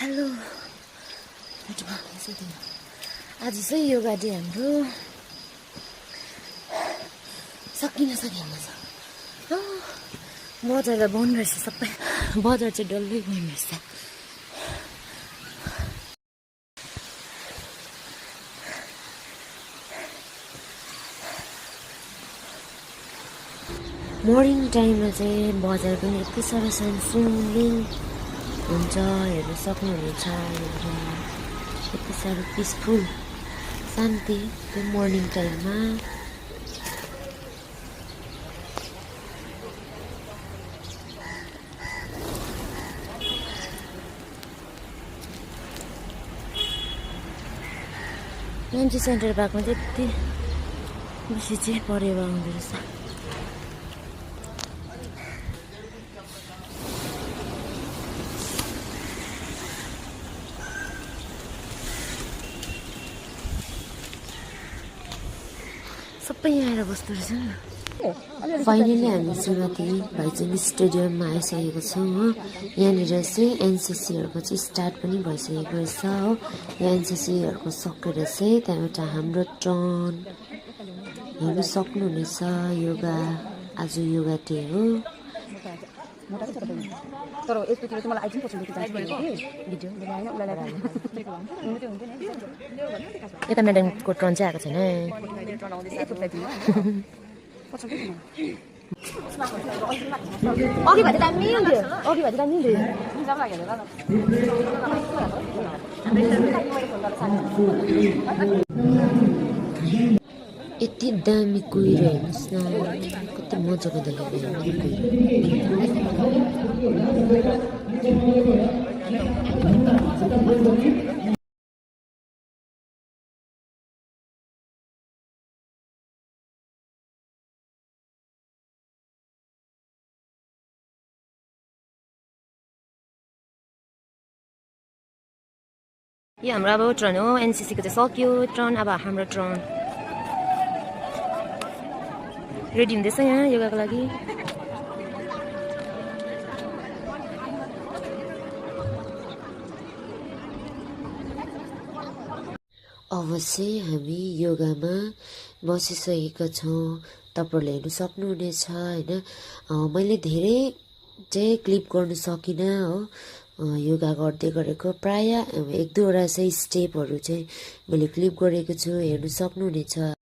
hello आज चाहिँ yoga day हाम्रो सकिन सकिन्छ बजार त बन्द रहेछ सबै बजार चाहिँ डल्लै गइन् रहेछ मर्निङ टाइममा चाहिँ बजार पनि यति साह्रो सनसुनिङ हुन्छ हेर्न सक्नुहुनेछ यति साह्रो पिसफुल शान्ति त्यो मर्निङ टाइममा मान्छे सेन्टर पार्कमा चाहिँ यति बेसी चाहिँ परेवा हुँदो रहेछ सबै यहाँ आएर बस्दो रहेछ नि फाइनली हामी श्रीमती भाइचुङ स्टेडियममा आइसकेको छौँ हो यहाँनिर चाहिँ एनसीसीहरूको चाहिँ स्टार्ट पनि भइसकेको रहेछ हो यहाँ एनसीसीहरूको सकेर चाहिँ त्यहाँबाट हाम्रो टर्न हेर्नु सक्नुहुनेछ योगा आज योगा डे हो तर यसपछि चाहिँ मलाई आइजिङ पछिल्लो भिडियो यता म्याडमको टर्न चाहिँ आएको छैन अघि भए दामी हुन्थ्यो अघि भए दामी हुन्थ्यो यति दामी कुहिरो हेर्नुहोस् न कति मजाको देखेको यो हाम्रो अब ट्रन हो एनसीसीको चाहिँ सक्यो ट्रन अब हाम्रो ट्रन रेडी हुँदैछ यहाँ योगाको लागि अवश्य हामी योगामा बसिसकेका छौँ तपाईँहरूले हेर्नु सक्नुहुनेछ होइन मैले धेरै चाहिँ क्लिप गर्नु सकिनँ हो योगा गर्दै गरेको प्रायः एक दुईवटा चाहिँ स्टेपहरू चाहिँ मैले क्लिप गरेको छु हेर्नु सक्नुहुनेछ